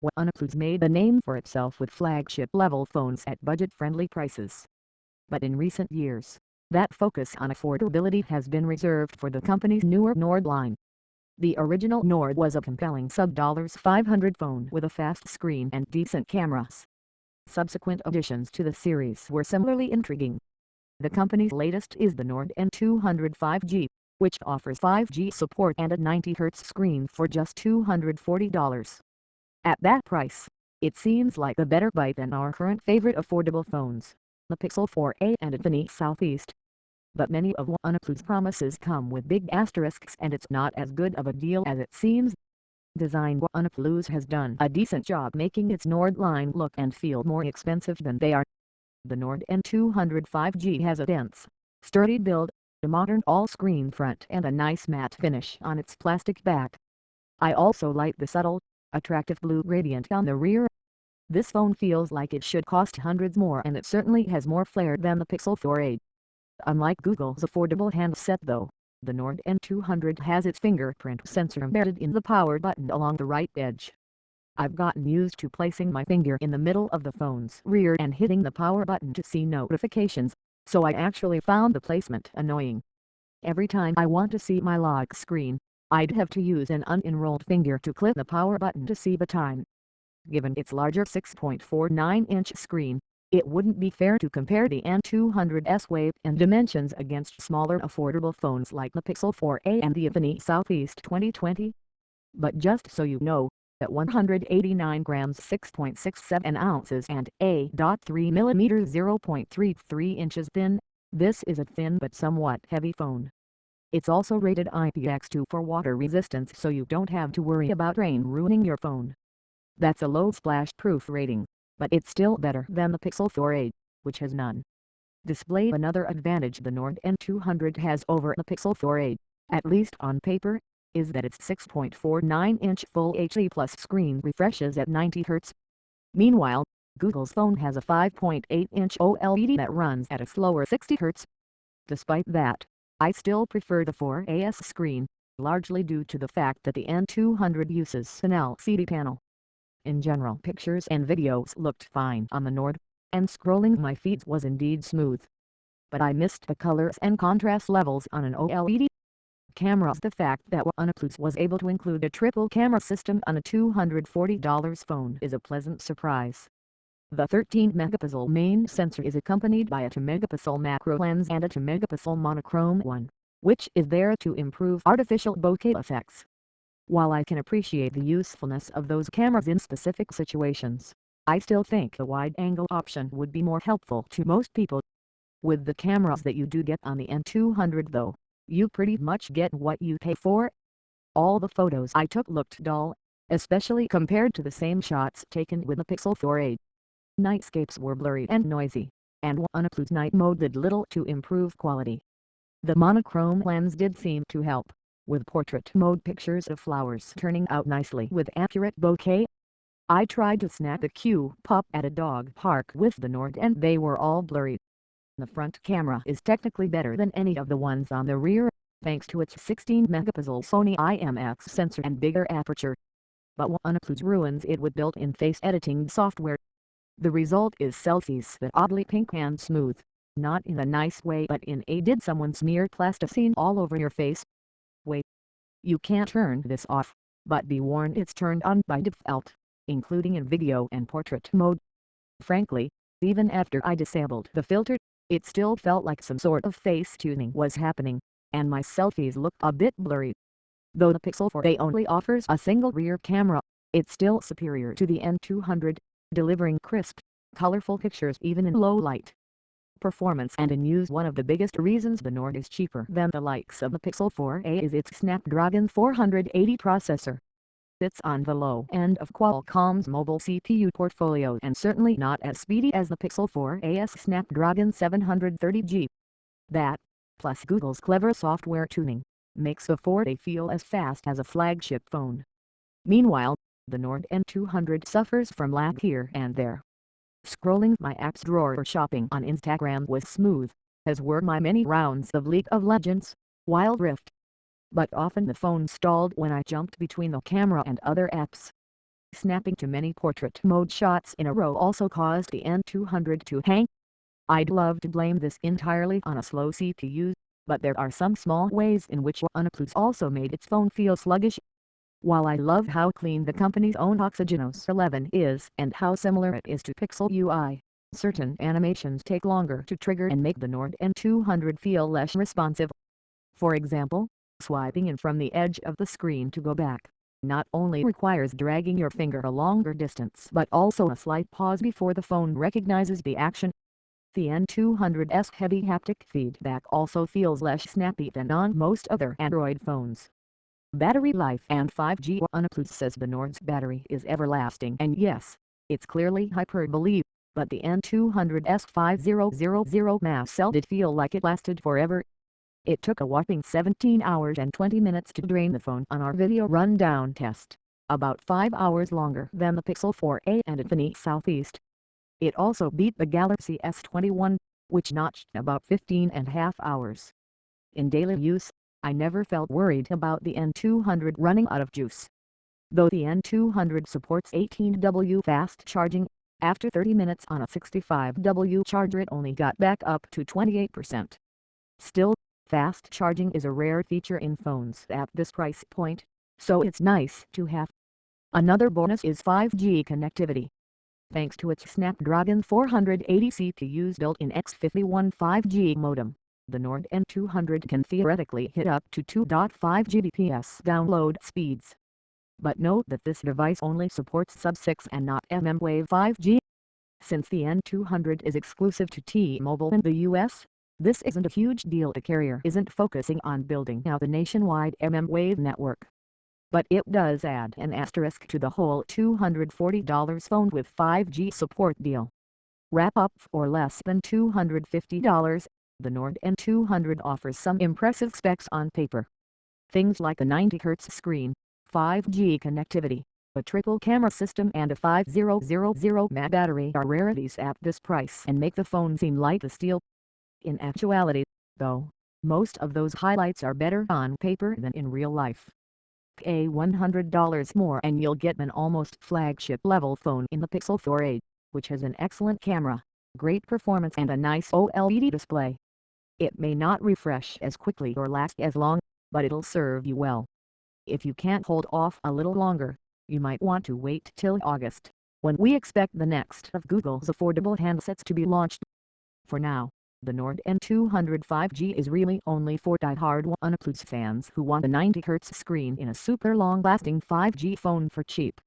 OnePlus made a name for itself with flagship-level phones at budget-friendly prices. But in recent years, that focus on affordability has been reserved for the company's newer Nord line. The original Nord was a compelling sub-$500 phone with a fast screen and decent cameras. Subsequent additions to the series were similarly intriguing. The company's latest is the Nord N200 5G, which offers 5G support and a 90Hz screen for just $240. At that price, it seems like a better bite than our current favorite affordable phones, the Pixel 4a and Infinix Southeast. But many of OnePlus' promises come with big asterisks, and it's not as good of a deal as it seems. Design: OnePlus has done a decent job making its Nord line look and feel more expensive than they are. The Nord N200 5G has a dense, sturdy build, a modern all-screen front and a nice matte finish on its plastic back. I also like the subtle, attractive blue gradient on the rear. This phone feels like it should cost hundreds more, and it certainly has more flair than the Pixel 4a. Unlike Google's affordable handset though, the Nord N200 has its fingerprint sensor embedded in the power button along the right edge. I've gotten used to placing my finger in the middle of the phone's rear and hitting the power button to see notifications, so I actually found the placement annoying. Every time I want to see my lock screen, I'd have to use an unenrolled finger to click the power button to see the time. Given its larger 6.49-inch screen, it wouldn't be fair to compare the N200's weight and dimensions against smaller affordable phones like the Pixel 4a and the Infinix Southeast 2020. But just so you know, at 189 grams 6.67 ounces and A.3 millimeters 0.33 inches thin, this is a thin but somewhat heavy phone. It's also rated IPX2 for water resistance, so you don't have to worry about rain ruining your phone. That's a low splash-proof rating, but it's still better than the Pixel 4a, which has none. Display: another advantage the Nord N200 has over the Pixel 4a, at least on paper, is that its 6.49-inch Full HD Plus screen refreshes at 90 Hz. Meanwhile, Google's phone has a 5.8-inch OLED that runs at a slower 60 Hz. Despite that, I still prefer the 4A's screen, largely due to the fact that the N200 uses an LCD panel. In general, pictures and videos looked fine on the Nord, and scrolling my feeds was indeed smooth. But I missed the colors and contrast levels on an OLED. Cameras: the fact that OnePlus was able to include a triple camera system on a $240 phone is a pleasant surprise. The 13-megapixel main sensor is accompanied by a 2-megapixel macro lens and a 2-megapixel monochrome one, which is there to improve artificial bokeh effects. While I can appreciate the usefulness of those cameras in specific situations, I still think the wide-angle option would be more helpful to most people. With the cameras that you do get on the N200 though, you pretty much get what you pay for. All the photos I took looked dull, especially compared to the same shots taken with the Pixel 4a. Nightscapes were blurry and noisy, and OnePlus Night Mode did little to improve quality. The monochrome lens did seem to help, with portrait mode pictures of flowers turning out nicely with accurate bokeh. I tried to snap a cute pup at a dog park with the Nord and they were all blurry. The front camera is technically better than any of the ones on the rear, thanks to its 16-megapixel Sony IMX sensor and bigger aperture. But OnePlus ruins it with built-in face editing software. The result is selfies that oddly pink and smooth, not in a nice way but in a did someone smear plasticine all over your face way. You can't turn this off, but be warned it's turned on by default, including in video and portrait mode. Frankly, even after I disabled the filter, it still felt like some sort of face tuning was happening, and my selfies looked a bit blurry. Though the Pixel 4a only offers a single rear camera, it's still superior to the N200, delivering crisp, colorful pictures even in low light. Performance and in use: one of the biggest reasons the Nord is cheaper than the likes of the Pixel 4a is its Snapdragon 480 processor. It's on the low end of Qualcomm's mobile CPU portfolio and certainly not as speedy as the Pixel 4a's Snapdragon 730G. That, plus Google's clever software tuning, makes the 4a feel as fast as a flagship phone. Meanwhile, the Nord N200 suffers from lag here and there. Scrolling my apps drawer or shopping on Instagram was smooth, as were my many rounds of League of Legends, Wild Rift. But often the phone stalled when I jumped between the camera and other apps. Snapping too many portrait mode shots in a row also caused the N200 to hang. I'd love to blame this entirely on a slow CPU, but there are some small ways in which OnePlus also made its phone feel sluggish. While I love how clean the company's own Oxygenos 11 is and how similar it is to Pixel UI, certain animations take longer to trigger and make the Nord N200 feel less responsive. For example, swiping in from the edge of the screen to go back not only requires dragging your finger a longer distance but also a slight pause before the phone recognizes the action. The N200's heavy haptic feedback also feels less snappy than on most other Android phones. Battery life and 5G. OnePlus says the Nord's battery is everlasting, and yes, it's clearly hyperbole, but the N200's 5000 mass cell did feel like it lasted forever. It took a whopping 17 hours and 20 minutes to drain the phone on our video rundown test, about 5 hours longer than the Pixel 4a and Infinix Southeast. It also beat the Galaxy S21, which notched about 15.5 hours. In daily use, I never felt worried about the N200 running out of juice. Though the N200 supports 18W fast charging, after 30 minutes on a 65W charger it only got back up to 28%. Still, fast charging is a rare feature in phones at this price point, so it's nice to have. Another bonus is 5G connectivity. Thanks to its Snapdragon 480 CPU's built-in X51 5G modem, the Nord N200 can theoretically hit up to 2.5 Gbps download speeds. But note that this device only supports sub-6 and not mmWave 5G. Since the N200 is exclusive to T-Mobile in the US, this isn't a huge deal. The carrier isn't focusing on building out the nationwide mmWave network. But it does add an asterisk to the whole $240 phone with 5G support deal. Wrap up for less than $250, the Nord N200 offers some impressive specs on paper. Things like a 90Hz screen, 5G connectivity, a triple camera system and a 5000 mAh battery are rarities at this price and make the phone seem like a steal. In actuality, though, most of those highlights are better on paper than in real life. Pay $100 more and you'll get an almost flagship level phone in the Pixel 4a, which has an excellent camera, great performance and a nice OLED display. It may not refresh as quickly or last as long, but it'll serve you well. If you can't hold off a little longer, you might want to wait till August, when we expect the next of Google's affordable handsets to be launched. For now, the Nord N200 5G is really only for die-hard OnePlus fans who want a 90Hz screen in a super long-lasting 5G phone for cheap.